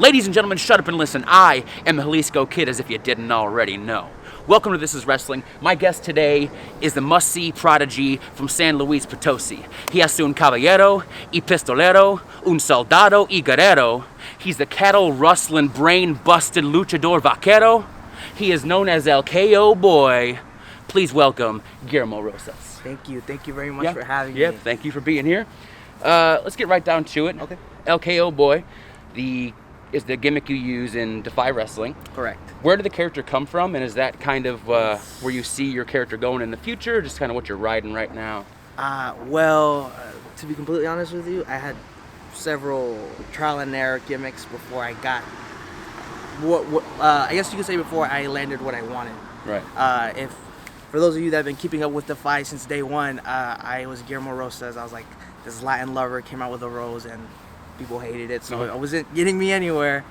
Ladies and gentlemen, shut up and listen. I am the Jalisco Kid, as if you didn't already know. Welcome to This Is Wrestling. My guest today is the must-see prodigy from San Luis Potosi. He es un caballero y pistolero, un soldado y guerrero. He's the cattle-rustling, brain-busted luchador vaquero. He is known as El KO Boy. Please welcome Guillermo Rosas. Thank you very much for having me. Yeah, thank you for being here. Let's get right down to it. Okay. El KO Boy is the gimmick you use in Defy Wrestling. Correct. Where did the character come from, and is that kind of where you see your character going in the future, or just kind of what you're riding right now? To be completely honest with you, I had several trial and error gimmicks before I got I guess you could say before I landed what I wanted. Right. For those of you that have been keeping up with Defy since day one, I was Guillermo Rosas. I was like this Latin lover, came out with a rose, and people hated it, so it wasn't getting me anywhere.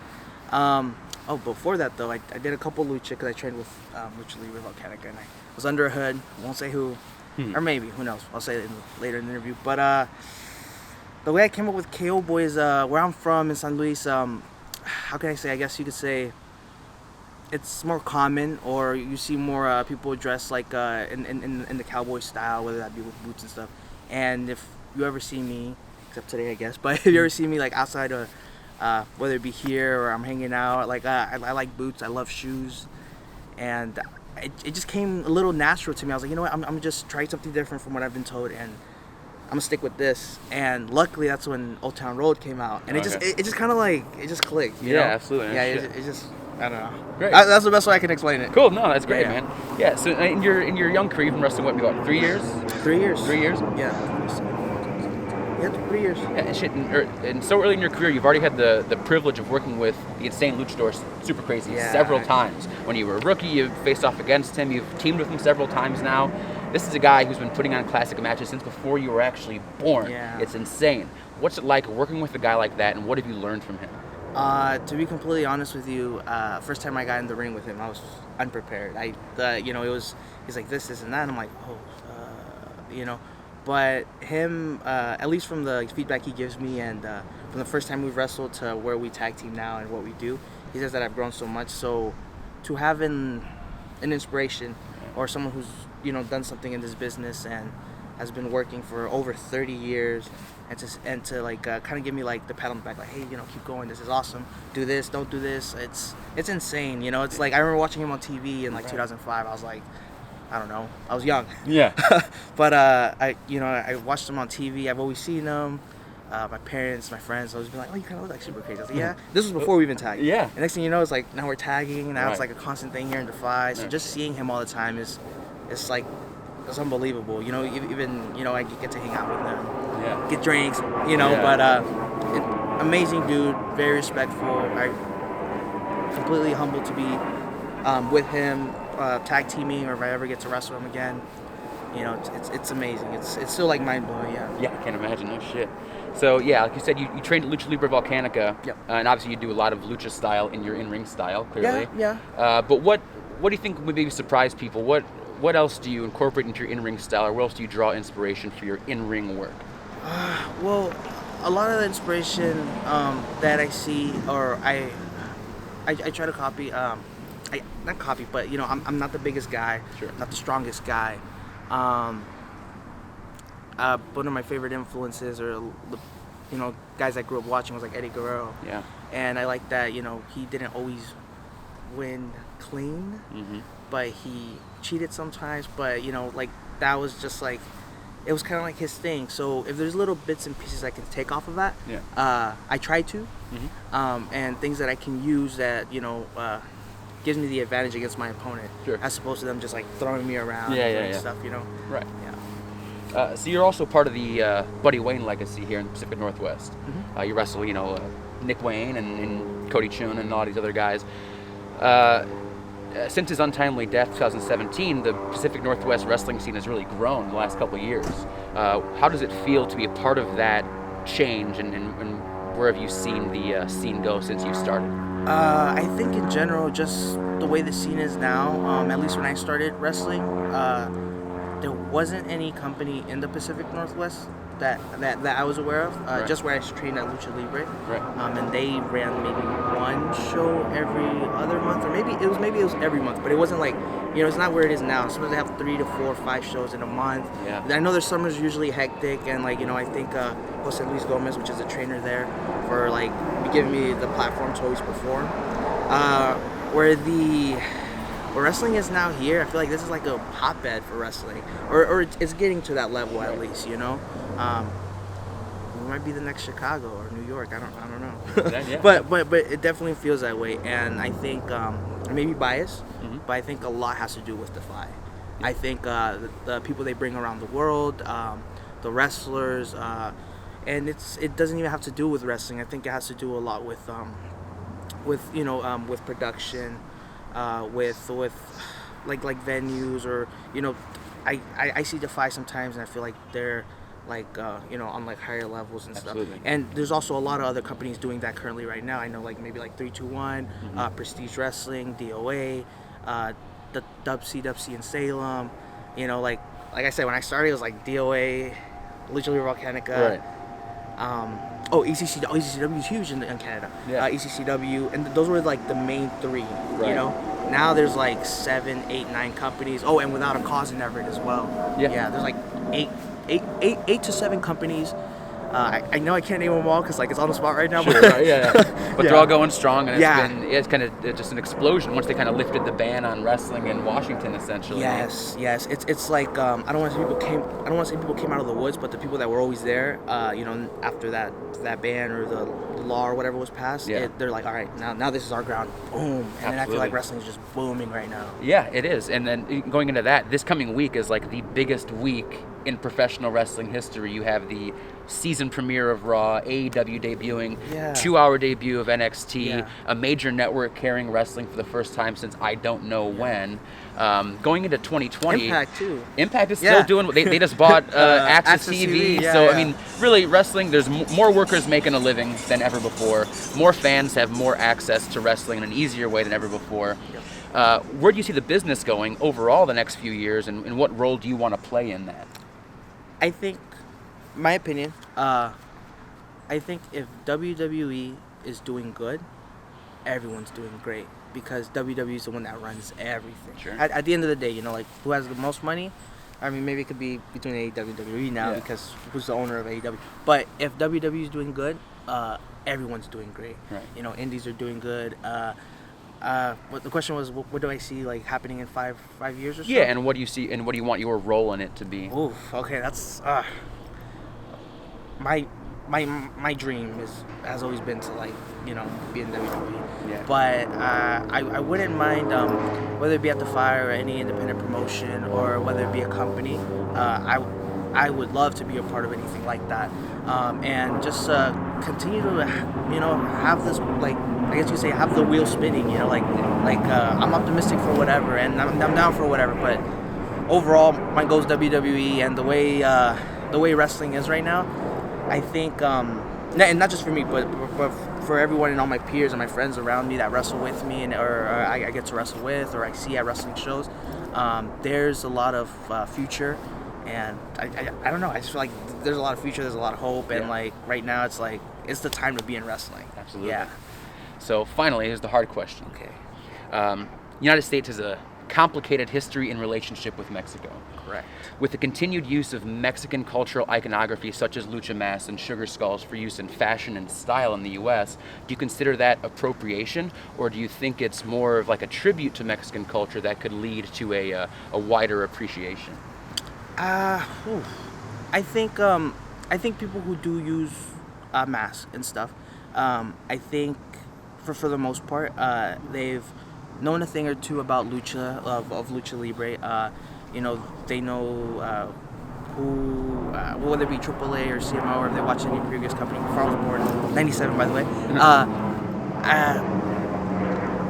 Before that though, I did a couple lucha because I trained with Lucha Libre Volcanica, and I was under a hood. Won't say who, or maybe, who knows? I'll say it later in the interview. But the way I came up with KO Boy is where I'm from in San Luis. How can I say? I guess you could say it's more common, or you see more people dressed like in the cowboy style, whether that be with boots and stuff. And if you ever see me, except today I guess, but if you ever see me like outside of whether it be here or I'm hanging out, like I like boots, I love shoes, and it just came a little natural to me. I was like, you know what, I'm just trying something different from what I've been told, and I'm gonna stick with this. And luckily that's when Old Town Road came out, and it just kind of like it just clicked. You know? Absolutely. Yeah, it just I don't know. Great. That's the best way I can explain it. Cool. No, that's great, Yeah. man. Yeah. So in your young career, you've been wrestling what 3 years? 3 years. 3 years. Yeah. Yeah, 3 years. Yeah, and shit. And so early in your career, you've already had the privilege of working with the insane luchador Super Crazy several times. When you were a rookie, you faced off against him. You've teamed with him several times now. This is a guy who's been putting on classic matches since before you were actually born. Yeah. It's insane. What's it like working with a guy like that, and what have you learned from him? To be completely honest with you, first time I got in the ring with him, I was unprepared. He's like this, and that, and I'm like, But him, at least from the feedback he gives me, and from the first time we've wrestled to where we tag team now and what we do, he says that I've grown so much. So to have an inspiration, or someone who's done something in this business and has been working for over 30 years, and to like kind of give me like the pat on the back, like, hey, keep going, this is awesome, do this, don't do this, it's insane. It's like I remember watching him on TV in like 2005. I was like, I don't know, I was young. Yeah. But I watched him on TV. I've always seen him. My parents, my friends always been like, oh, you kind of look like Super Crazy. I was like, yeah. This was before we even tagged. Yeah. And next thing you know, it's like now we're tagging. Now it's like a constant thing here in Defy. So just seeing him all the time it's like, it's unbelievable. Even I get to hang out with him, get drinks, But amazing dude, very respectful. I'm completely humbled to be with him, tag teaming, or if I ever get to wrestle him again. It's amazing. It's still like mind blowing. Yeah, I can't imagine. No shit. So like you said, you trained at Lucha Libre Volcanica. Yep. And obviously you do a lot of lucha style in your in-ring style, clearly. Yeah. But what do you think would maybe surprise people? What else do you incorporate into your in-ring style, or where else do you draw inspiration for your in-ring work? Well, a lot of the inspiration that I see, or I try to copy. Not copy, but I'm not the biggest guy, not the strongest guy. One of my favorite influences, or guys I grew up watching, was like Eddie Guerrero. Yeah. And I like that he didn't always win clean, but he cheated sometimes. But like that was just like, it was kind of like his thing. So if there's little bits and pieces I can take off of that, I try to, and things that I can use that gives me the advantage against my opponent, as opposed to them just like throwing me around and stuff, Right. Yeah. So you're also part of the Buddy Wayne legacy here in the Pacific Northwest. You wrestle, Nick Wayne and Cody Chun and all these other guys. Since his untimely death, 2017, the Pacific Northwest wrestling scene has really grown in the last couple of years. How does it feel to be a part of that change, and where have you seen the scene go since you started? I think in general, just the way the scene is now, at least when I started wrestling, there wasn't any company in the Pacific Northwest that I was aware of, Right. just where I trained at Lucha Libre. Right. And they ran maybe one show every other month, or maybe it was every month, but it wasn't like, it's not where it is now. Sometimes they have 3 to 4 or 5 shows in a month. Yeah. I know their summers usually hectic, and like, I think Jose Luis Gomez, which is a trainer there, for like giving me the platform to always perform. Where wrestling is now here, I feel like this is like a hotbed for wrestling, or it's getting to that level at least. We might be the next Chicago or New York. I don't know. Yeah. but it definitely feels that way, and I think I may be biased, but I think a lot has to do with Defy. Yeah. I think the people they bring around the world, the wrestlers, and it doesn't even have to do with wrestling. I think it has to do a lot with production. With like venues, or I see Defy sometimes, and I feel like they're like on like higher levels and Absolutely. stuff. And there's also a lot of other companies doing that currently right now. I know like maybe like 321, Prestige Wrestling, DOA, the Dubsy in Salem. Like I said, when I started, it was like DOA, Lucha Libre Volcanica. Right. ECCW is huge in Canada. Yeah. ECCW, and those were like the main 3. Right. Now there's like 7, 8, 9 companies. Oh, and Without a Cause in Everett as well. Yeah. There's like 8 to 7 companies. I know I can't name them all because like it's on the spot right now. Sure, But right, yeah. But they're all going strong, and it's kind of just an explosion once they kind of lifted the ban on wrestling in Washington, essentially. Yes. It's like I don't want to say people came out of the woods, but the people that were always there, after that ban or the law or whatever was passed, they're like, all right, now this is our ground. Boom. And then I feel like wrestling is just booming right now. Yeah, it is. And then going into that, this coming week is like the biggest week in professional wrestling history. You have the season premiere of Raw, AEW debuting, 2-hour debut of NXT, a major network carrying wrestling for the first time since I don't know when. Going into 2020, Impact too. Impact is still doing what they just bought Access TV. I mean, really, wrestling, there's more workers making a living than ever before. More fans have more access to wrestling in an easier way than ever before. Where do you see the business going overall the next few years, and what role do you want to play in that? I think, my opinion, I think if WWE is doing good, everyone's doing great, because WWE is the one that runs everything. Sure. At the end of the day, like, who has the most money? I mean, maybe it could be between AEW and WWE now, because who's the owner of AEW? But if WWE is doing good, everyone's doing great. Right. Indies are doing good. What the question was, what do I see like happening in five years or so? Yeah, and what do you see, and what do you want your role in it to be? Oof, okay, that's my dream has always been to like be in WWE. Yeah. But I wouldn't mind whether it be at the Fire or any independent promotion, or whether it be a company. I would love to be a part of anything like that, and just continue to have this, like, I guess you could say, have the wheel spinning. I'm optimistic for whatever, and I'm down for whatever. But overall, my goal is WWE, and the way wrestling is right now, I think, and not just for me, but for everyone and all my peers and my friends around me that wrestle with me, or I get to wrestle with, or I see at wrestling shows, there's a lot of future. And I don't know, I just feel like there's a lot of future, there's a lot of hope, and like right now it's like it's the time to be in wrestling. Absolutely. Yeah. So finally, here's the hard question. Okay. United States has a complicated history and relationship with Mexico. Correct. With the continued use of Mexican cultural iconography such as lucha masks and sugar skulls for use in fashion and style in the U.S., do you consider that appropriation, or do you think it's more of like a tribute to Mexican culture that could lead to a wider appreciation? I think people who do use masks and stuff, I think for the most part, they've known a thing or two about lucha, of Lucha Libre. They know who, whether it be AAA or CMO, or if they watch any previous company. Before I was born, 97 by the way.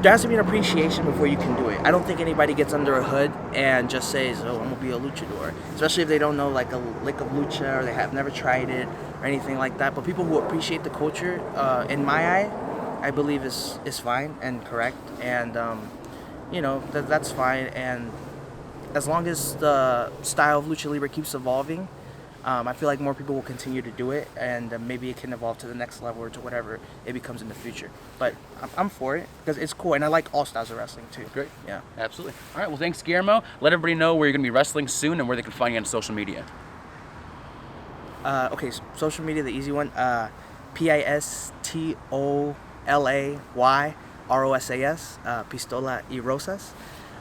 There has to be an appreciation before you can do it. I don't think anybody gets under a hood and just says, "Oh, I'm gonna be a luchador," especially if they don't know like a lick of lucha, or they have never tried it or anything like that. But people who appreciate the culture, in my eye, I believe is fine and correct, and that's fine. And as long as the style of Lucha Libre keeps evolving, I feel like more people will continue to do it, and maybe it can evolve to the next level or to whatever it becomes in the future. But I'm for it because it's cool, and I like all styles of wrestling too. Great. Yeah. Absolutely. All right. Well, thanks, Guillermo. Let everybody know where you're going to be wrestling soon and where they can find you on social media. Okay, social media, the easy one. PISTOLAYROSAS. Pistola y Rosas.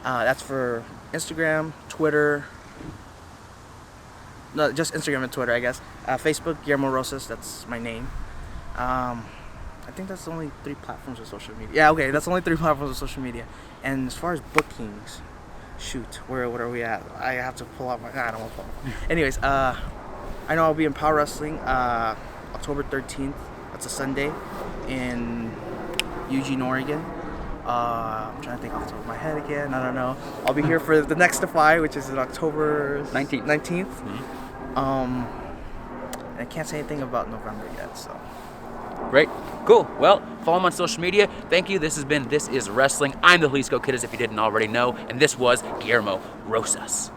That's for Instagram, Twitter. No, just Instagram and Twitter, I guess. Facebook, Guillermo Rosas. That's my name. I think that's the only 3 platforms of social media. Yeah, okay, that's the only 3 platforms of social media. And as far as bookings, shoot, what are we at? I have to pull out my. I don't want to pull out. Anyways, I know I'll be in Power Wrestling October 13th. That's a Sunday in Eugene, Oregon. I'm trying to think off the top of my head again. I don't know. I'll be here for the next Defy, which is on October 19th. Mm-hmm. I can't say anything about November yet, so. Great. Cool. Well, follow him on social media. Thank you. This is Wrestling. I'm the Jalisco Kid, as if you didn't already know, and this was Guillermo Rosas.